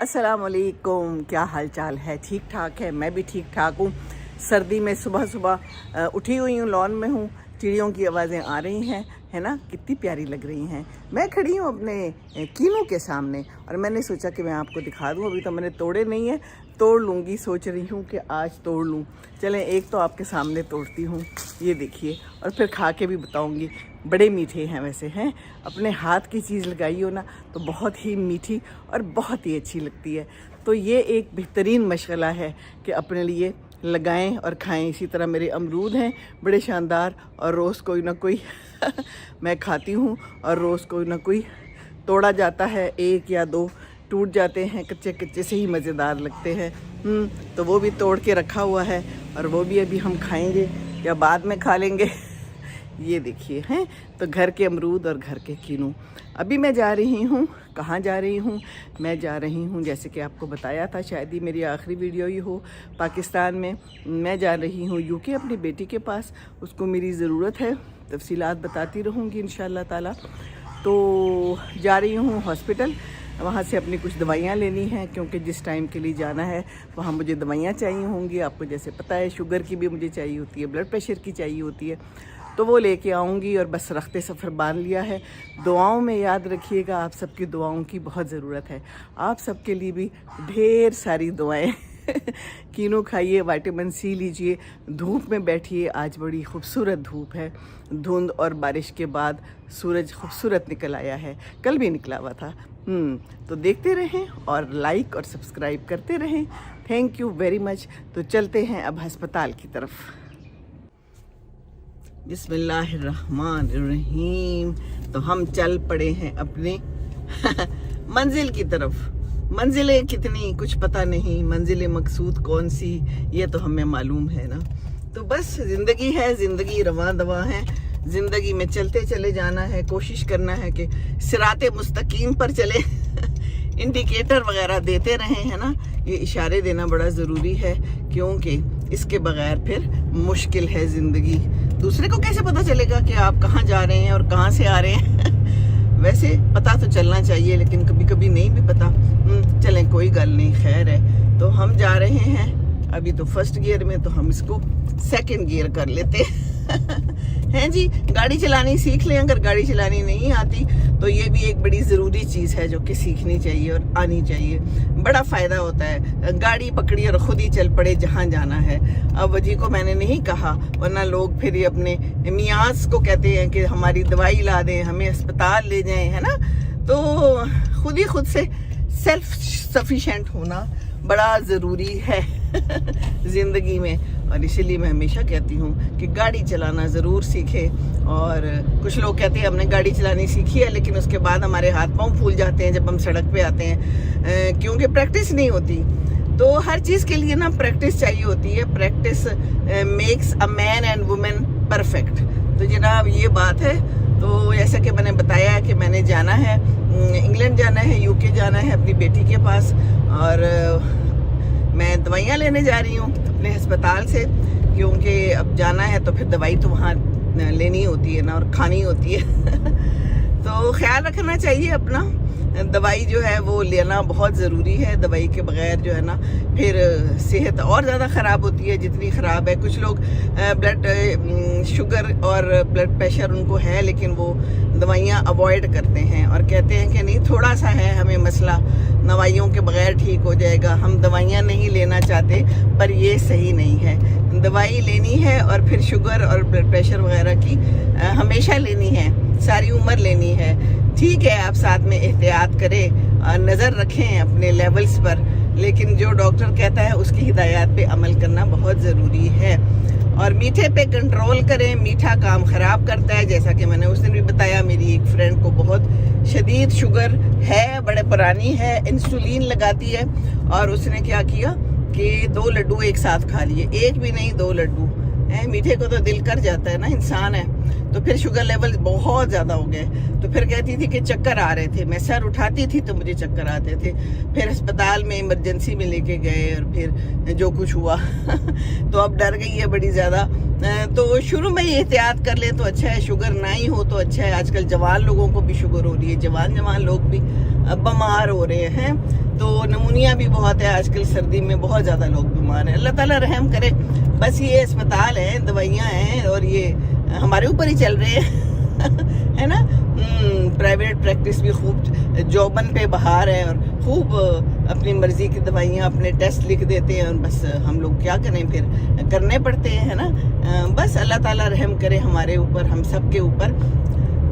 अस्सलाम वालेकुम। क्या हाल चाल है? ठीक ठाक है, मैं भी ठीक ठाक हूँ। सर्दी में सुबह सुबह उठी हुई हूँ, लॉन में हूँ, चिड़ियों की आवाज़ें आ रही हैं, है ना, कितनी प्यारी लग रही हैं। मैं खड़ी हूँ अपने कीनू के सामने और मैंने सोचा कि मैं आपको दिखा दूँ। अभी तो मैंने तोड़े नहीं है, तोड़ लूँगी, सोच रही हूँ कि आज तोड़ लूँ। चलें एक तो आपके सामने तोड़ती हूँ, ये देखिए, और फिर खा के भी बताऊँगी। बड़े मीठे हैं वैसे हैं, अपने हाथ की चीज़ लगाई हो ना तो बहुत ही मीठी और बहुत ही अच्छी लगती है। तो ये एक बेहतरीन मशगला है कि अपने लिए लगाएं और खाएं। इसी तरह मेरे अमरूद हैं बड़े शानदार, और रोज़ कोई ना कोई मैं खाती हूँ, और रोज़ कोई ना कोई तोड़ा जाता है, एक या दो टूट जाते हैं, कच्चे कच्चे से ही मज़ेदार लगते हैं। तो वो भी तोड़ के रखा हुआ है और वो भी अभी हम खाएंगे या बाद में खा लेंगे। ये देखिए हैं, तो घर के अमरूद और घर के कीनू। अभी मैं जा रही हूँ, कहाँ जा रही हूँ? मैं जा रही हूँ, जैसे कि आपको बताया था, शायद ही मेरी आखिरी वीडियो ही हो, पाकिस्तान में। मैं जा रही हूँ यूके अपनी बेटी के पास, उसको मेरी ज़रूरत है, तफसीलात बताती रहूँगी इंशाल्लाह ताला। तो जा रही हूँ हॉस्पिटल, वहाँ से अपनी कुछ दवाइयाँ लेनी हैं, क्योंकि जिस टाइम के लिए जाना है वहाँ मुझे दवाइयाँ चाहिए होंगी। आपको जैसे पता है, शुगर की भी मुझे चाहिए होती है, ब्लड प्रेशर की चाहिए होती है, तो वो लेके आऊँगी। और बस रखते सफ़र बांध लिया है। दुआओं में याद रखिएगा, आप सबकी दुआओं की बहुत ज़रूरत है। आप सबके लिए भी ढेर सारी दुआएं। कीनू खाइए, विटामिन सी लीजिए, धूप में बैठिए। आज बड़ी खूबसूरत धूप है, धुंध और बारिश के बाद सूरज खूबसूरत निकल आया है, कल भी निकला हुआ था। तो देखते रहें और लाइक और सब्सक्राइब करते रहें। Thank you very much. तो चलते हैं अब अस्पताल की तरफ। बिस्मिल्लाहिर्रहमानिर्रहीम। तो हम चल पड़े हैं अपने मंजिल की तरफ। मंजिलें कितनी कुछ पता नहीं, मंजिल मकसूद कौन सी ये तो हमें मालूम है ना। तो बस ज़िंदगी है, ज़िंदगी रवां दवा है, ज़िंदगी में चलते चले जाना है। कोशिश करना है कि सिराते मुस्तकीम पर चले। इंडिकेटर वगैरह देते रहें, है ना, ये इशारे देना बड़ा ज़रूरी है, क्योंकि इसके बगैर फिर मुश्किल है ज़िंदगी। दूसरे को कैसे पता चलेगा कि आप कहाँ जा रहे हैं और कहाँ से आ रहे हैं? वैसे पता तो चलना चाहिए, लेकिन कभी कभी नहीं भी पता। चलें कोई गल नहीं, खैर है। तो हम जा रहे हैं अभी तो फर्स्ट गियर में, तो हम इसको सेकंड गियर कर लेते हैं जी। गाड़ी चलानी सीख लें, अगर गाड़ी चलानी नहीं आती तो ये भी एक बड़ी ज़रूरी चीज़ है जो कि सीखनी चाहिए और आनी चाहिए। बड़ा फ़ायदा होता है। गाड़ी पकड़ी और ख़ुद ही चल पड़े जहाँ जाना है। अब वजी को मैंने नहीं कहा, वरना लोग फिर ये अपने मियाज को कहते हैं कि हमारी दवाई ला दें, हमें अस्पताल ले जाएं, है ना। तो खुद ही खुद से सेल्फ सफिशेंट होना बड़ा ज़रूरी है ज़िंदगी में। और इसीलिए मैं हमेशा कहती हूँ कि गाड़ी चलाना ज़रूर सीखें। और कुछ लोग कहते हैं हमने गाड़ी चलानी सीखी है, लेकिन उसके बाद हमारे हाथ पाँव फूल जाते हैं जब हम सड़क पे आते हैं, क्योंकि प्रैक्टिस नहीं होती। तो हर चीज़ के लिए ना प्रैक्टिस चाहिए होती है। Practice makes a man and women perfect. तो जनाब ये बात है। तो जैसा कि मैंने बताया कि मैंने जाना है, इंग्लैंड जाना है, यूके जाना है अपनी बेटी के पास, और मैं दवाइयाँ लेने जा रही हूँ अपने अस्पताल से, क्योंकि अब जाना है तो फिर दवाई तो वहाँ लेनी होती है ना, और खानी होती है। तो ख्याल रखना चाहिए अपना। दवाई जो है वो लेना बहुत ज़रूरी है। दवाई के बगैर जो है ना फिर सेहत और ज़्यादा ख़राब होती है जितनी ख़राब है। कुछ लोग ब्लड शुगर और ब्लड प्रेशर उनको है, लेकिन वो दवाइयाँ अवॉइड करते हैं और कहते हैं कि नहीं, थोड़ा सा है हमें मसला, दवाइयों के बगैर ठीक हो जाएगा, हम दवाइयाँ नहीं लेना चाहते। पर ये सही नहीं है। दवाई लेनी है, और फिर शुगर और ब्लड प्रेशर वगैरह की हमेशा लेनी है, सारी उम्र लेनी है। ठीक है, आप साथ में एहतियात करें, नज़र रखें अपने लेवल्स पर, लेकिन जो डॉक्टर कहता है उसकी हिदायत पे अमल करना बहुत ज़रूरी है। और मीठे पे कंट्रोल करें, मीठा काम ख़राब करता है। जैसा कि मैंने उस दिन भी बताया, मेरी एक फ्रेंड को बहुत शदीद शुगर है, बड़े पुरानी है, इंसुलिन लगाती है, और उसने क्या किया कि 2 लड्डू एक साथ खा लिए। एक भी नहीं, 2 लड्डू। मीठे को तो दिल कर जाता है ना, इंसान है। तो फिर शुगर लेवल बहुत ज़्यादा हो गए। तो फिर कहती थी कि चक्कर आ रहे थे, मैं सर उठाती थी तो मुझे चक्कर आते थे। फिर अस्पताल में इमरजेंसी में लेके गए, और फिर जो कुछ हुआ तो अब डर गई है बड़ी ज़्यादा। तो शुरू में ही एहतियात कर ले तो अच्छा है, शुगर ना ही हो तो अच्छा है। आजकल जवान लोगों को भी शुगर हो रही है, जवान लोग भी बीमार हो रहे हैं। تو نمونیا بھی بہت ہے آج کل، سردی میں بہت زیادہ لوگ بیمار ہیں. اللہ تعالیٰ رحم کرے. بس یہ اسپتال ہیں، دوائیاں ہیں، اور یہ ہمارے اوپر ہی چل رہے ہیں ہے نا. پرائیویٹ پریکٹس بھی خوب جوبن پہ بہار ہے، اور خوب اپنی مرضی کی دوائیاں، اپنے ٹیسٹ لکھ دیتے ہیں، اور بس ہم لوگ کیا کریں، پھر کرنے پڑتے ہیں نا. بس اللہ تعالیٰ رحم کرے ہمارے اوپر، ہم سب کے اوپر.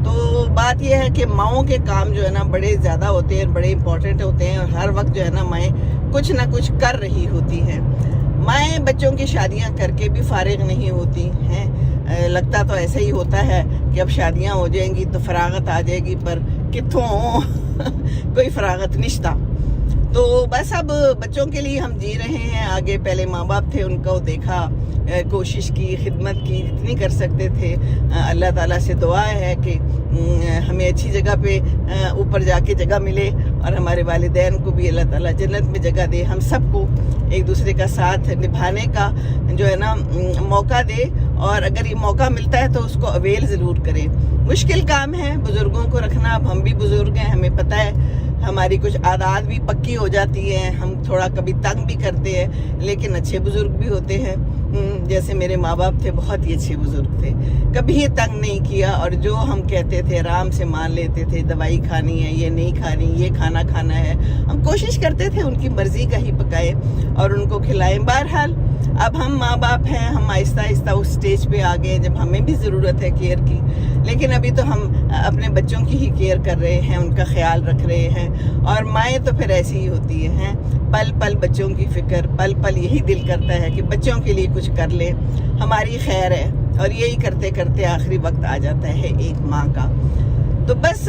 تو بات یہ ہے کہ ماؤں کے کام جو ہے نا بڑے زیادہ ہوتے ہیں، بڑے امپورٹنٹ ہوتے ہیں، اور ہر وقت جو ہے نا مائیں کچھ نہ کچھ کر رہی ہوتی ہیں. مائیں بچوں کی شادیاں کر کے بھی فارغ نہیں ہوتی ہیں. لگتا تو ایسا ہی ہوتا ہے کہ اب شادیاں ہو جائیں گی تو فراغت آ جائے گی، پر کتوں کوئی فراغت نشتہ. تو بس اب بچوں کے لیے ہم جی رہے ہیں. آگے پہلے ماں باپ تھے، ان کو دیکھا، کوشش کی، خدمت کی جتنی کر سکتے تھے. اللہ تعالیٰ سے دعا ہے کہ ہمیں اچھی جگہ پہ اوپر جا کے جگہ ملے، اور ہمارے والدین کو بھی اللہ تعالیٰ جنت میں جگہ دے. ہم سب کو ایک دوسرے کا ساتھ نبھانے کا جو ہے نا موقع دے، اور اگر یہ موقع ملتا ہے تو اس کو اویل ضرور کریں. مشکل کام ہے بزرگوں کو رکھنا. اب ہم بھی بزرگ ہیں، ہمیں پتہ ہے، ہماری کچھ عادات بھی پکی ہو جاتی ہیں، ہم تھوڑا کبھی تنگ بھی کرتے ہیں، لیکن اچھے بزرگ بھی ہوتے ہیں. جیسے میرے ماں باپ تھے، بہت ہی اچھے بزرگ تھے، کبھی یہ تنگ نہیں کیا، اور جو ہم کہتے تھے آرام سے مان لیتے تھے. دوائی کھانی ہے، یہ نہیں کھانی، یہ کھانا کھانا ہے، ہم کوشش کرتے تھے ان کی مرضی کا ہی پکائیں اور ان کو کھلائیں. بہرحال اب ہم ماں باپ ہیں، ہم آہستہ آہستہ اس سٹیج پہ آ گئے جب ہمیں بھی ضرورت ہے کیئر کی. لیکن ابھی تو ہم اپنے بچوں کی ہی کیئر کر رہے ہیں، ان کا خیال رکھ رہے ہیں. اور مائیں تو پھر ایسی ہی ہوتی ہیں، پل پل بچوں کی فکر، پل پل یہی دل کرتا ہے کہ بچوں کے لیے کچھ کر لیں، ہماری خیر ہے. اور یہی کرتے کرتے آخری وقت آ جاتا ہے ایک ماں کا. تو بس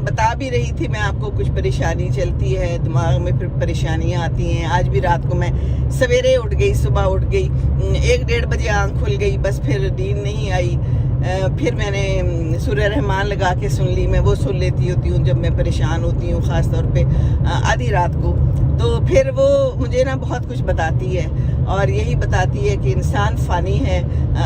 بتا بھی رہی تھی میں آپ کو، کچھ پریشانی چلتی ہے دماغ میں، پھر پریشانیاں آتی ہیں. آج بھی رات کو میں سویرے اٹھ گئی، صبح اٹھ گئی، 1-1:30 بجے آنکھ کھل گئی، بس پھر نیند نہیں آئی. پھر میں نے سورہ رحمان لگا کے سن لی. میں وہ سن لیتی ہوتی ہوں جب میں پریشان ہوتی ہوں، خاص طور پہ آدھی رات کو. تو پھر وہ مجھے نا بہت کچھ بتاتی ہے، اور یہی بتاتی ہے کہ انسان فانی ہے،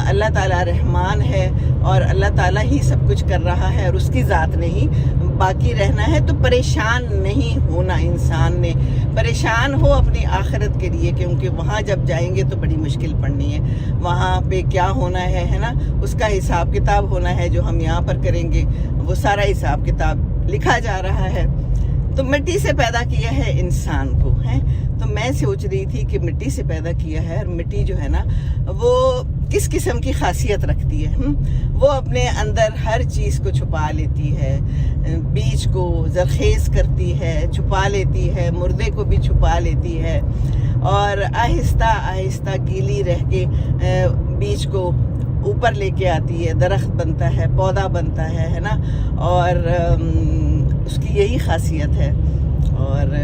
اللہ تعالیٰ رحمان ہے، اور اللہ تعالیٰ ہی سب کچھ کر رہا ہے، اور اس کی ذات نہیں. باقی رہنا ہے تو پریشان نہیں ہونا. انسان نے پریشان ہو اپنی آخرت کے لیے، کیونکہ وہاں جب جائیں گے تو بڑی مشکل پڑنی ہے. وہاں پہ کیا ہونا ہے نا، اس کا حساب کتاب ہونا ہے. جو ہم یہاں پر کریں گے وہ سارا حساب کتاب لکھا جا رہا ہے. تو مٹی سے پیدا کیا ہے انسان کو، ہے. تو میں سوچ رہی تھی کہ مٹی سے پیدا کیا ہے، اور مٹی جو ہے نا وہ کس قسم کی خاصیت رکھتی ہے. وہ اپنے اندر ہر چیز کو چھپا لیتی ہے، بیج کو زرخیز کرتی ہے، چھپا لیتی ہے، مردے کو بھی چھپا لیتی ہے، اور آہستہ آہستہ گیلی رہ کے بیج کو اوپر لے کے آتی ہے، درخت بنتا ہے، پودا بنتا ہے نا. اور اس کی یہی خاصیت ہے، اور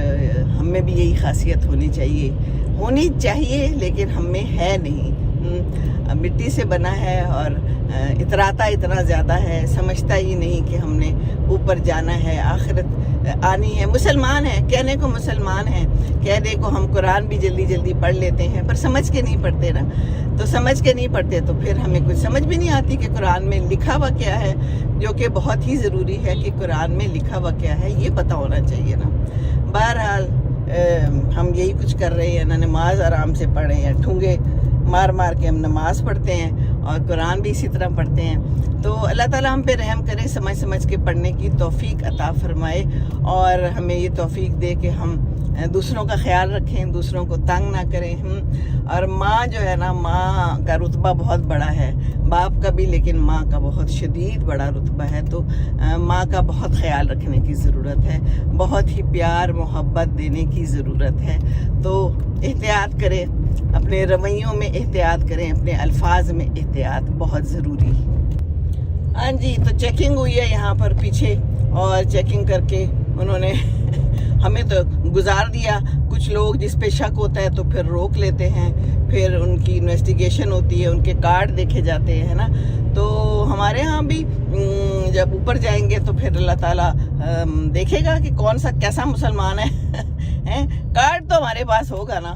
ہم میں بھی یہی خاصیت ہونی چاہیے، لیکن ہم میں ہے نہیں. مٹی سے بنا ہے، اور اتراتا اتنا زیادہ ہے، سمجھتا ہی نہیں کہ ہم نے اوپر جانا ہے، آخرت آنی ہے. مسلمان ہیں، کہنے کو مسلمان ہیں، کہنے کو ہم قرآن بھی جلدی جلدی پڑھ لیتے ہیں، پر سمجھ کے نہیں پڑھتے نا. تو سمجھ کے نہیں پڑھتے تو پھر ہمیں کچھ سمجھ بھی نہیں آتی کہ قرآن میں لکھا ہوا کیا ہے، جو کہ بہت ہی ضروری ہے کہ قرآن میں لکھا ہوا کیا ہے یہ پتہ ہونا چاہیے نا. بہرحال ہم یہی کچھ کر رہے ہیں نا. نماز آرام سے پڑھ رہے ہیں، ٹھونگے مار مار کے ہم نماز پڑھتے ہیں، اور قرآن بھی اسی طرح پڑھتے ہیں. تو اللہ تعالیٰ ہم پہ رحم کرے، سمجھ سمجھ کے پڑھنے کی توفیق عطا فرمائے، اور ہمیں یہ توفیق دے کہ ہم دوسروں کا خیال رکھیں، دوسروں کو تنگ نہ کریں. اور ماں جو ہے نا، ماں کا رتبہ بہت بڑا ہے، باپ کا بھی، لیکن ماں کا بہت شدید بڑا رتبہ ہے. تو ماں کا بہت خیال رکھنے کی ضرورت ہے، بہت ہی پیار محبت دینے کی ضرورت ہے. تو احتیاط کریں، اپنے رویوں میں احتیاط کریں، اپنے الفاظ میں احتیاط بہت ضروری ہے. ہاں جی، تو چیکنگ ہوئی ہے یہاں پر پیچھے، اور چیکنگ کر کے انہوں نے ہمیں تو گزار دیا. کچھ لوگ جس پہ شک ہوتا ہے تو پھر روک لیتے ہیں، پھر ان کی انویسٹیگیشن ہوتی ہے، ان کے کارڈ دیکھے جاتے ہیں نا. تو ہمارے ہاں بھی جب اوپر جائیں گے تو پھر اللہ تعالیٰ دیکھے گا کہ کون سا کیسا مسلمان ہے. کارڈ تو ہمارے پاس ہوگا نا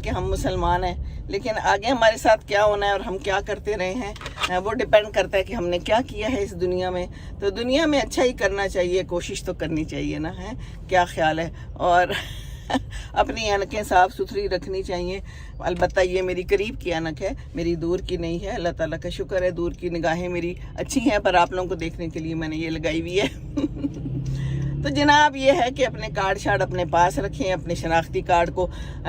کہ ہم مسلمان ہیں، لیکن آگے ہمارے ساتھ کیا ہونا ہے اور ہم کیا کرتے رہے ہیں وہ ڈیپینڈ کرتا ہے کہ ہم نے کیا کیا ہے اس دنیا میں. تو دنیا میں اچھا ہی کرنا چاہیے، کوشش تو کرنی چاہیے نا، ہے کیا خیال ہے. اور अपनी अनकें साफ सुथरी रखनी चाहिए। अलबत्ता ये मेरी करीब की अनक है, मेरी दूर की नहीं है। अल्लाह ताला का शुक्र है, दूर की निगाहें मेरी अच्छी हैं, पर आप लोगों को देखने के लिए मैंने ये लगाई हुई है। तो जनाब ये है कि अपने कार्ड शार्ड अपने पास रखें, अपने शनाख्ती कार्ड को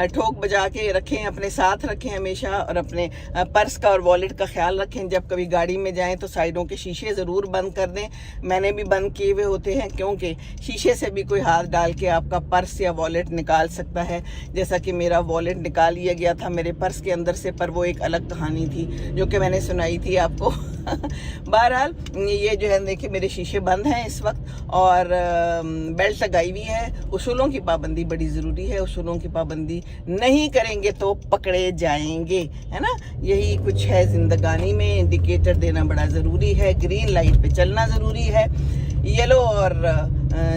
ठोक बजा के रखें, अपने साथ रखें हमेशा, और अपने पर्स का और वॉलेट का ख्याल रखें। जब कभी गाड़ी में जाएं तो साइडों के शीशे ज़रूर बंद कर दें। मैंने भी बंद किए हुए होते हैं, क्योंकि शीशे से भी कोई हाथ डाल के आपका पर्स या वॉलेट निकाल सकता है। जैसा कि मेरा वॉलेट निकाल लिया गया था मेरे पर्स के अंदर से, पर वो एक अलग कहानी थी जो कि मैंने सुनाई थी आपको। बहरहाल ये जो है देखिए मेरे शीशे बंद हैं इस वक्त, और बेल्ट लगाई हुई है। उसूलों की पाबंदी बड़ी ज़रूरी है, उसूलों की पाबंदी नहीं करेंगे तो पकड़े जाएंगे, है ना। यही कुछ है ज़िंदगानी में। इंडिकेटर देना बड़ा ज़रूरी है, ग्रीन लाइट पे चलना ज़रूरी है, येलो और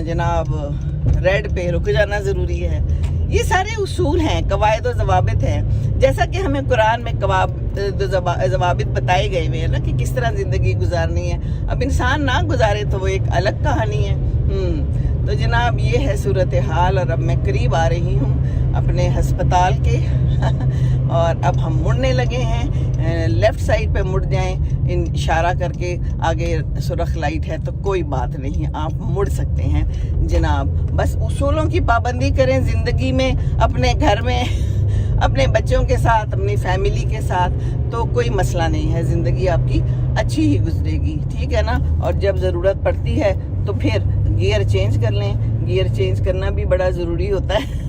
जनाब रेड पे रुक जाना ज़रूरी है। ये सारे उसूल हैं, कवायद और ज़वाबित हैं। जैसा कि हमें कुरान में ज़वाबित बताए गए हुए हैं ना कि किस तरह ज़िंदगी गुजारनी है। अब इंसान ना गुजारे तो वो एक अलग कहानी है। तो जनाब ये है सूरत हाल, और अब मैं करीब आ रही हूँ अपने हस्पताल के और अब हम मुड़ने लगे हैं। लेफ़्ट साइड पे मुड़ जाएं इशारा करके, आगे सुरख लाइट है तो कोई बात नहीं, आप मुड़ सकते हैं जनाब। बस उसूलों की पाबंदी करें ज़िंदगी में, अपने घर में, अपने बच्चों के साथ, अपनी फैमिली के साथ, तो कोई मसला नहीं है, ज़िंदगी आपकी अच्छी ही गुजरेगी, ठीक है ना। और जब ज़रूरत पड़ती है तो फिर गियर चेंज कर लें, गियर चेंज करना भी बड़ा ज़रूरी होता है।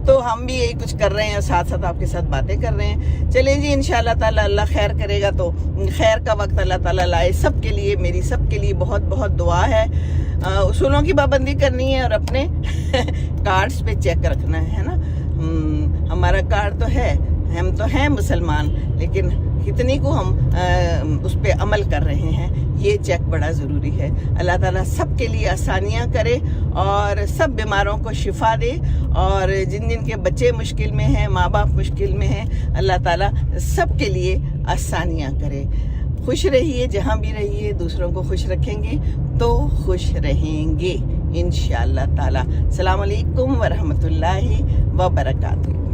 तो हम भी यही कुछ कर रहे हैं, साथ साथ आपके साथ बातें कर रहे हैं। चलें जी, इंशाल्लाह ताला अल्लाह खैर करेगा तो खैर का वक्त अल्लाह ताला लाए सब के लिए। मेरी सब के लिए बहुत बहुत दुआ है। उसूलों की पाबंदी करनी है और अपने कार्ड्स पे चेक रखना है ना। हमारा कार्ड तो है, हम तो हैं मुसलमान, लेकिन कितनी को हम उस पर अमल कर रहे हैं, ये चेक बड़ा ज़रूरी है। अल्लाह ताला सब के लिए आसानियाँ करे और सब बीमारों को शिफा दे, और जिन जिन के बच्चे मुश्किल में हैं, माँ बाप मुश्किल में हैं, अल्लाह ताला सब के लिए आसानियाँ करे। खुश रहिए, जहाँ भी रहिए, दूसरों को खुश रखेंगे तो खुश रहेंगे इंशाअल्लाह ताला। अस्सलाम वालेकुम व रहमतुल्लाहि व बरकातुहू।